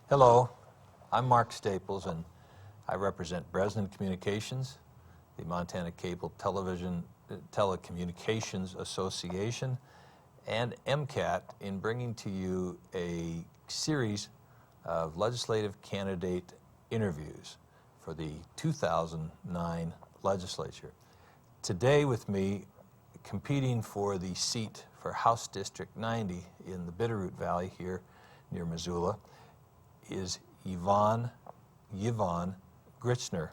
Hello, I'm Mark Staples, and I represent Bresnan Communications, the Montana Cable Television Telecommunications Association, and MCAT in bringing to you a series of legislative candidate interviews for the 2009 legislature. Today with me, competing for the seat for House District 90 in the Bitterroot Valley here near Missoula, is Yvonne Gritzner,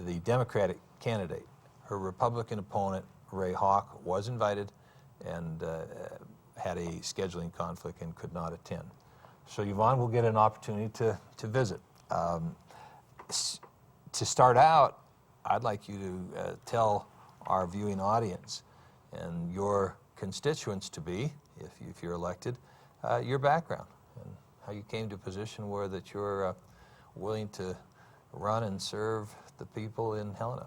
the Democratic candidate. Her Republican opponent, Ray Hawk, was invited and had a scheduling conflict and could not attend. So Yvonne will get an opportunity to visit. To start out, I'd like you to tell our viewing audience and your constituents to be, if you're elected, your background and how you came to a position where that you're willing to run and serve the people in Helena.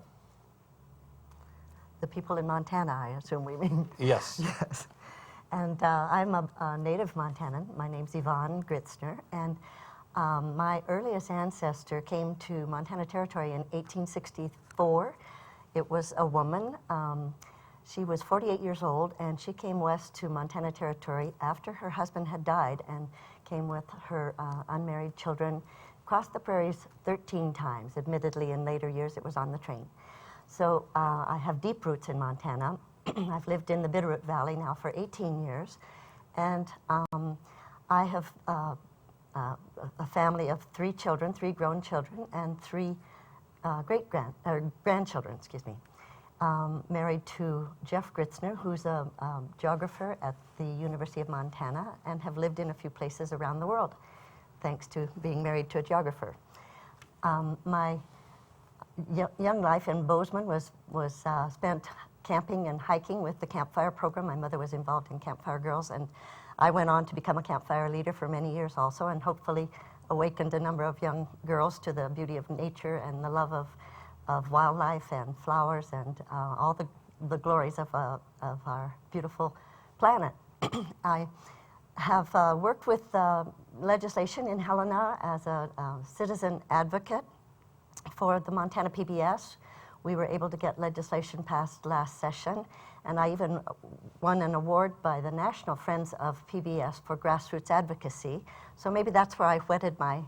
The people in Montana, I assume we mean. Yes. Yes. And I'm a native Montanan. My name's Yvonne Gritzner, and my earliest ancestor came to Montana Territory in 1864. It was a woman. She was 48 years old, and she came west to Montana Territory after her husband had died and came with her unmarried children, crossed the prairies 13 times. Admittedly, in later years, it was on the train. So I have deep roots in Montana. I've lived in the Bitterroot Valley now for 18 years, and I have a family of 3 children, 3 grown children, and 3 grandchildren, excuse me. Married to Jeff Gritzner, who's a geographer at the University of Montana, and have lived in a few places around the world, thanks to being married to a geographer. My young life in Bozeman was spent camping and hiking with the Camp Fire program. My mother was involved in Camp Fire Girls, and I went on to become a Camp Fire leader for many years also, and hopefully awakened a number of young girls to the beauty of nature and the love of wildlife and flowers and all the glories of our beautiful planet. I have worked with legislation in Helena as a citizen advocate for the Montana PBS. We were able to get legislation passed last session, and I even won an award by the National Friends of PBS for grassroots advocacy. So maybe that's where I whetted my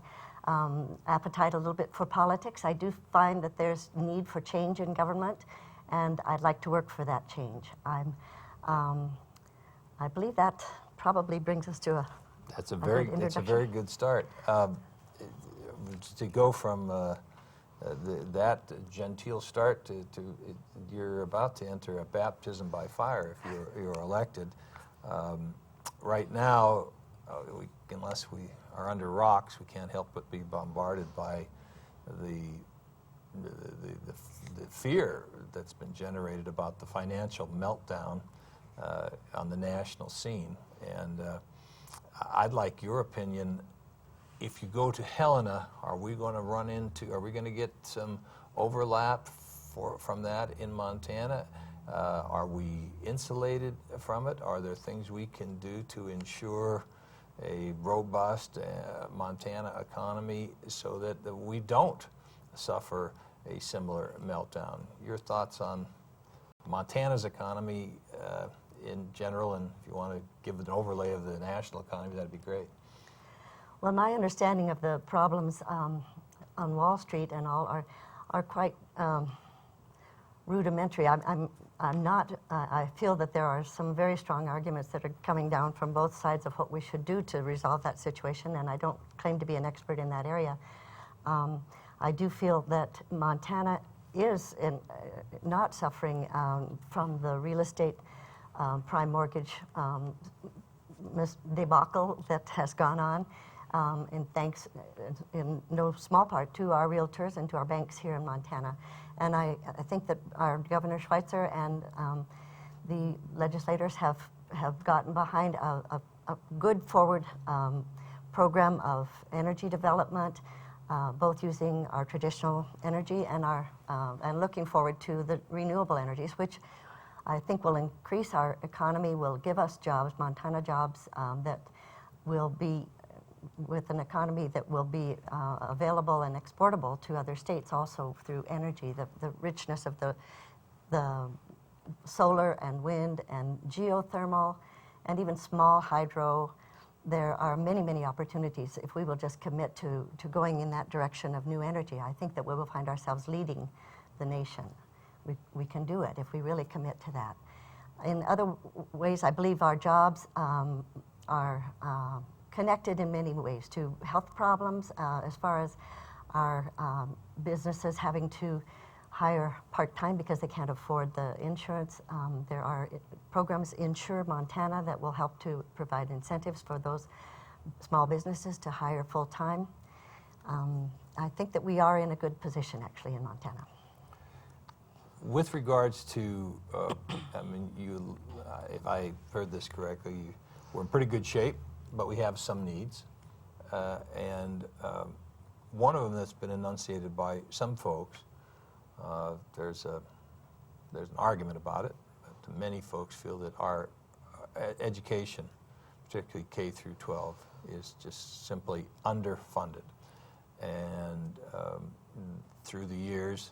appetite a little bit for politics. I do find that there's need for change in government, and I'd like to work for that change. I believe that probably brings us to That's a very good start. To go from that genteel start to you're about to enter a baptism by fire if you're elected. Right now, unless we are under rocks, we can't help but be bombarded by the fear that's been generated about the financial meltdown on the national scene. And I'd like your opinion. If you go to Helena, are we going to get some overlap from that in Montana? Are we insulated from it? Are there things we can do to ensure a robust Montana economy so that we don't suffer a similar meltdown? Your thoughts on Montana's economy in general, and if you want to give an overlay of the national economy, that'd be great. Well, my understanding of the problems on Wall Street and all are quite rudimentary. I'm not. I feel that there are some very strong arguments that are coming down from both sides of what we should do to resolve that situation, and I don't claim to be an expert in that area. I do feel that Montana is not suffering from the real estate prime mortgage debacle that has gone on. And thanks in no small part to our realtors and to our banks here in Montana. And I think that our Governor Schweitzer and the legislators have gotten behind a good forward program of energy development, both using our traditional energy and and looking forward to the renewable energies, which I think will increase our economy, will give us jobs, Montana jobs, that will be with an economy that will be available and exportable to other states also through energy, the richness of the solar and wind and geothermal and even small hydro. There are many, many opportunities if we will just commit to going in that direction of new energy. I think that we will find ourselves leading the nation. We can do it if we really commit to that. In other ways, I believe our jobs are connected in many ways to health problems, as far as our businesses having to hire part-time because they can't afford the insurance. There are programs, Insure Montana, that will help to provide incentives for those small businesses to hire full-time. I think that we are in a good position, actually, in Montana. With regards to, I mean, if I heard this correctly, we're in pretty good shape, but we have some needs. And one of them that's been enunciated by some folks, there's an argument about it, but many folks feel that our education, particularly K through 12, is just simply underfunded. And through the years,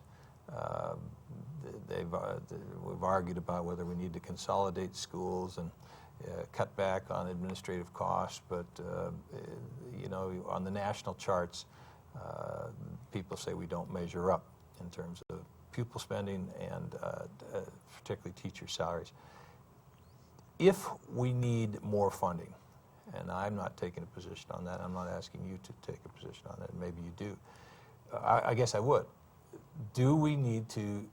we've argued about whether we need to consolidate schools and cut back on administrative costs, but you know, on the national charts, people say we don't measure up in terms of pupil spending and particularly teacher salaries. If we need more funding, and I'm not taking a position on that, I'm not asking you to take a position on that, maybe you do. I guess I would. Do we need to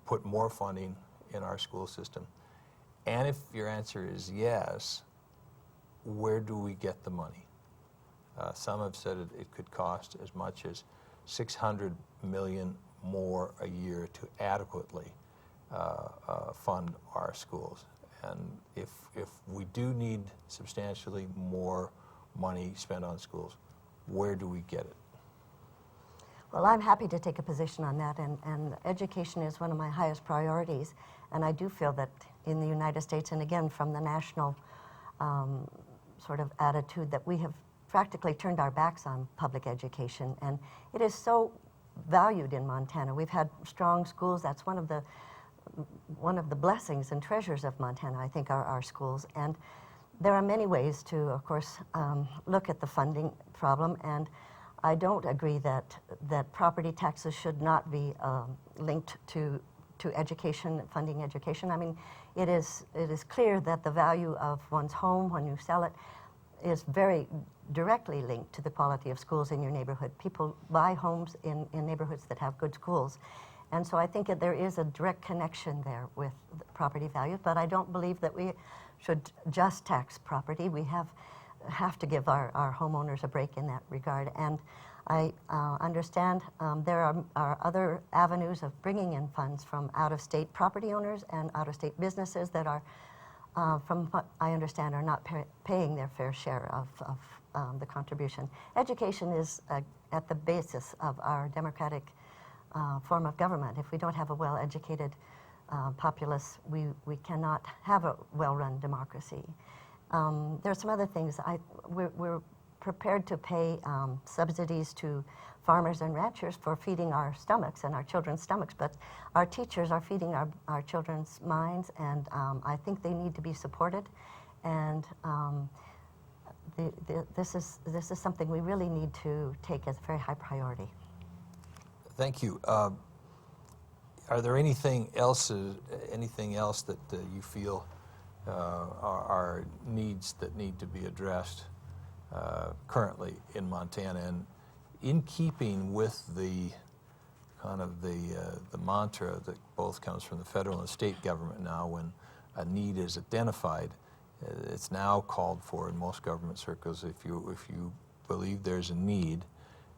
put more funding in our school system? And if your answer is yes, where do we get the money? Some have said it could cost as much as $600 million more a year to adequately fund our schools. And if we do need substantially more money spent on schools, where do we get it? Well, I'm happy to take a position on that, and education is one of my highest priorities, and I do feel that in the United States, and again from the national sort of attitude, that we have practically turned our backs on public education, and it is so valued in Montana. We've had strong schools. That's one of the blessings and treasures of Montana, I think, are our schools. And there are many ways to, of course, look at the funding problem, and I don't agree that property taxes should not be linked to education, funding education. I mean, it is clear that the value of one's home when you sell it is very directly linked to the quality of schools in your neighborhood. People buy homes in neighborhoods that have good schools. And so I think that there is a direct connection there with the property values, but I don't believe that we should just tax property. We have to give our homeowners a break in that regard. And I understand there are other avenues of bringing in funds from out-of-state property owners and out-of-state businesses that are, from what I understand, are not paying their fair share of the contribution. Education is at the basis of our democratic form of government. If we don't have a well-educated populace, we cannot have a well-run democracy. There are some other things. We're prepared to pay subsidies to farmers and ranchers for feeding our stomachs and our children's stomachs, but our teachers are feeding our children's minds, and I think they need to be supported. And this is something we really need to take as a very high priority. Thank you. Are there anything else that you feel are needs that need to be addressed currently in Montana, and in keeping with the kind of the mantra that both comes from the federal and state government now, when a need is identified, it's now called for in most government circles. If you believe there's a need,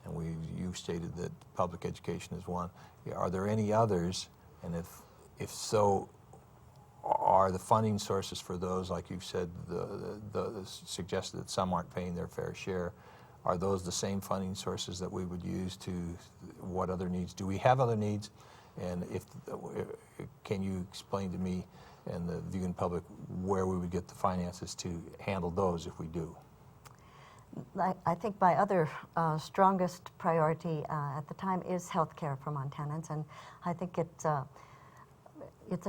and you stated that public education is one, are there any others? And if so, are the funding sources for those, like you've said, suggested that some aren't paying their fair share, are those the same funding sources that we would use to what other needs? Do we have other needs? And can you explain to me and the viewing public where we would get the finances to handle those if we do? I think my other strongest priority at the time is healthcare for Montanans, and I think it's a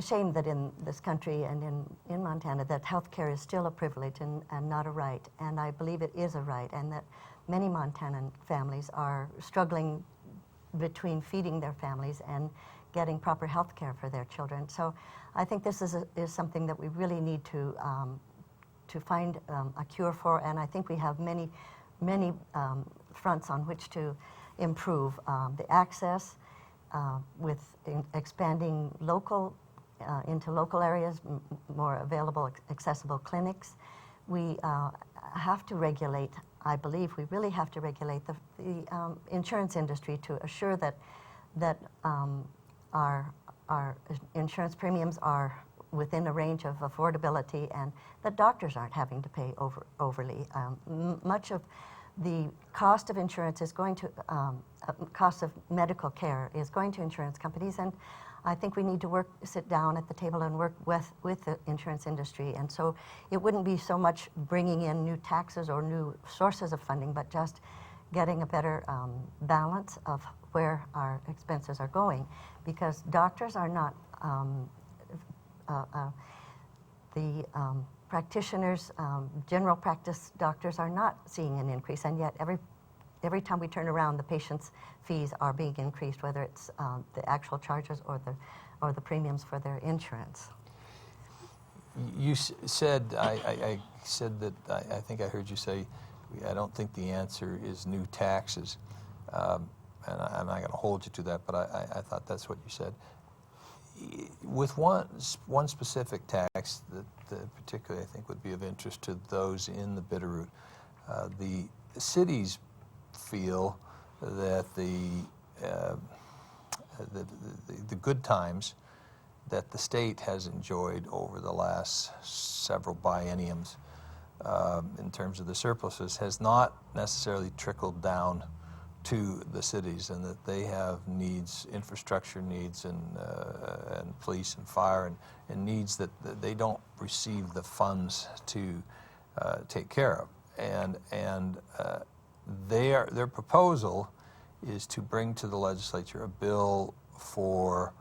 shame that in this country and in Montana that healthcare is still a privilege and not a right, and I believe it is a right, and that many Montanan families are struggling between feeding their families and getting proper health care for their children. So I think this is something that we really need to find a cure for, and I think we have many fronts on which to improve the access with expanding into local areas, more available, accessible clinics. We have to regulate, I believe we really have to regulate the insurance industry to assure that our insurance premiums are within a range of affordability and that doctors aren't having to pay overly. Much of the cost of insurance is going to, cost of medical care is going to insurance companies, and I think we need to sit down at the table and work with the insurance industry. And so it wouldn't be so much bringing in new taxes or new sources of funding, but just getting a better balance of where our expenses are going, because doctors are not, the practitioners, general practice doctors are not seeing an increase, and yet every time we turn around, the patients' fees are being increased, whether it's the actual charges or the premiums for their insurance. You said, I said that I think I heard you say, I don't think the answer is new taxes, and I'm not going to hold you to that, but I thought that's what you said. With one specific tax that particularly I think would be of interest to those in the Bitterroot, the cities feel that the good times that the state has enjoyed over the last several bienniums in terms of the surpluses has not necessarily trickled down to the cities, and that they have needs, infrastructure needs, and police and fire, and needs that they don't receive the funds to take care of. And their proposal is to bring to the legislature a bill for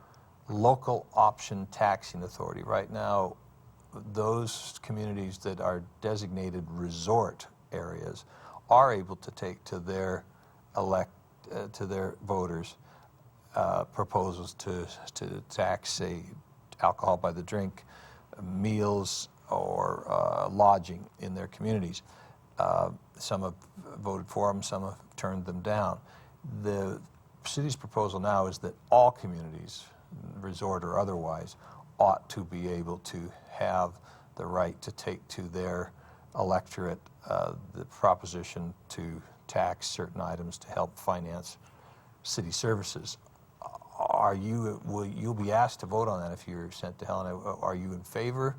local option taxing authority. Right now, those communities that are designated resort areas are able to take to their voters proposals to tax, say, alcohol by the drink, meals, or lodging in their communities. Some have voted for them, some have turned them down. The city's proposal now is that all communities, resort or otherwise, ought to be able to have the right to take to their electorate the proposition to tax certain items to help finance city services. Will you be asked to vote on that if you're sent to Helena? Are you in favor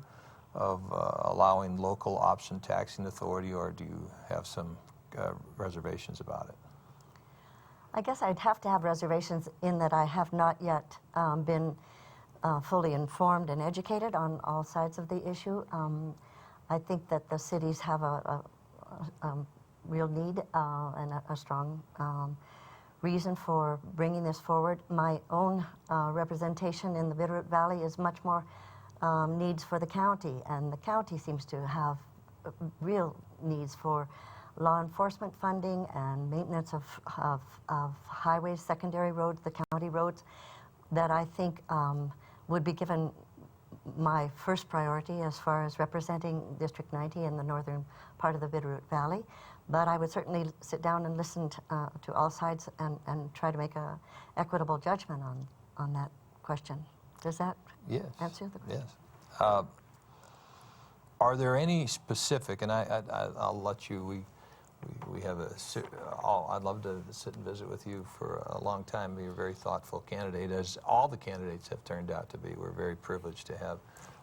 of allowing local option taxing authority, or do you have some reservations about it? I guess I'd have to have reservations in that I have not yet been fully informed and educated on all sides of the issue. I think that the cities have a real need and a strong reason for bringing this forward. My own representation in the Bitterroot Valley is much more needs for the county, and the county seems to have real needs for law enforcement funding and maintenance of highways, secondary roads, the county roads, that I think would be given my first priority as far as representing District 90 in the northern part of the Bitterroot Valley. But I would certainly sit down and listen to all sides and try to make an equitable judgment on that question. Does that answer the question? Yes. Are there any specific, and I'll let you, we have I'd love to sit and visit with you for a long time. You're a very thoughtful candidate, as all the candidates have turned out to be. We're very privileged to have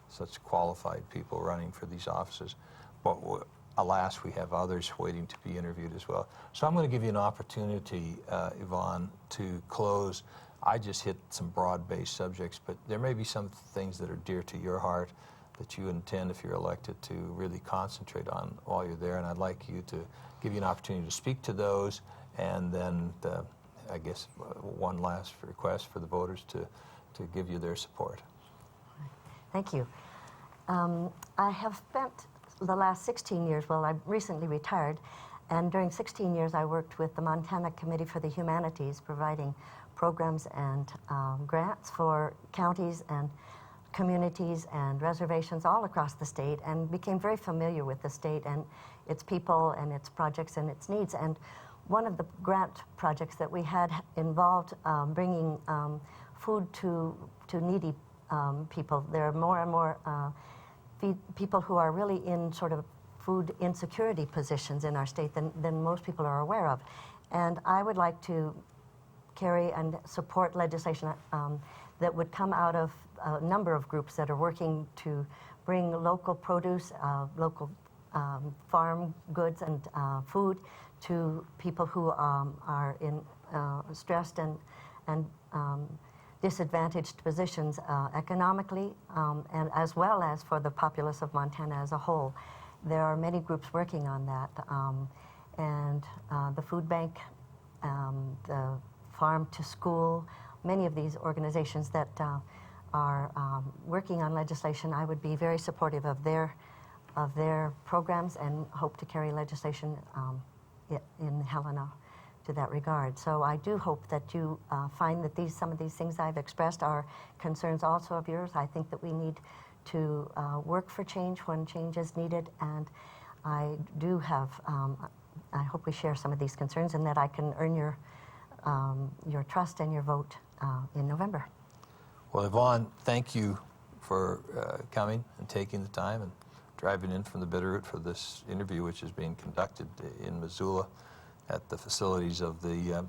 such qualified people running for these offices. But alas, we have others waiting to be interviewed as well. So I'm going to give you an opportunity, Yvonne, to close. I just hit some broad-based subjects, but there may be some things that are dear to your heart that you intend, if you're elected, to really concentrate on while you're there. And I'd like you to give you an opportunity to speak to those, and then I guess one last request for the voters to give you their support. Thank you. I have spent the last 16 years, well, I recently retired, and during 16 years I worked with the Montana Committee for the Humanities, providing programs and grants for counties and communities and reservations all across the state, and became very familiar with the state and its people and its projects and its needs. And one of the grant projects that we had involved bringing food to needy people. There are more and more people who are really in sort of food insecurity positions in our state than most people are aware of. And I would like to carry and support legislation that would come out of a number of groups that are working to bring local produce, local farm goods and food to people who are in stressed and disadvantaged positions economically, and as well as for the populace of Montana as a whole. There are many groups working on that, and the food bank, the farm to school, many of these organizations that are working on legislation. I would be very supportive of their programs and hope to carry legislation in Helena to that regard. So I do hope that you find that some of these things I've expressed are concerns also of yours. I think that we need to work for change when change is needed, and I do have, I hope we share some of these concerns, and that I can earn your trust and your vote in November. Well, Yvonne, thank you for coming and taking the time and driving in from the Bitterroot for this interview, which is being conducted in Missoula at the facilities of the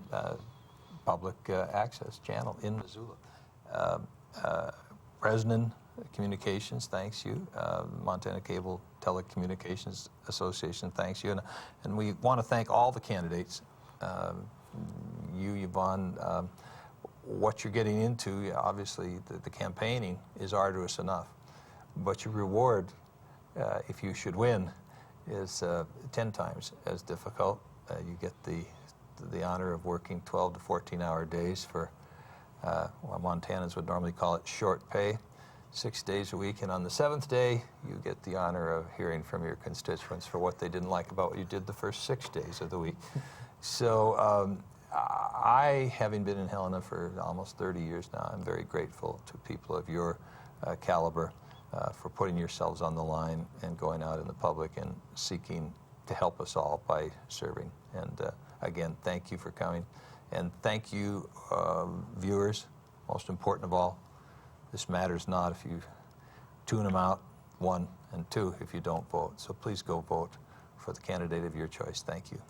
public access channel in Missoula. Bresnan Communications thanks you. Montana Cable Telecommunications Association thanks you. And we want to thank all the candidates. You, Yvonne, what you're getting into, obviously the campaigning is arduous enough, but your reward, if you should win, is 10 times as difficult. You get the honor of working 12 to 14-hour days for what Montanans would normally call it short pay, 6 days a week, and on the 7th day you get the honor of hearing from your constituents for what they didn't like about what you did the first 6 days of the week. So I, having been in Helena for almost 30 years now, I'm very grateful to people of your caliber for putting yourselves on the line and going out in the public and seeking to help us all by serving. And again, thank you for coming. And thank you, viewers. Most important of all, this matters not if you tune them out, 1, and 2, if you don't vote. So please go vote for the candidate of your choice. Thank you.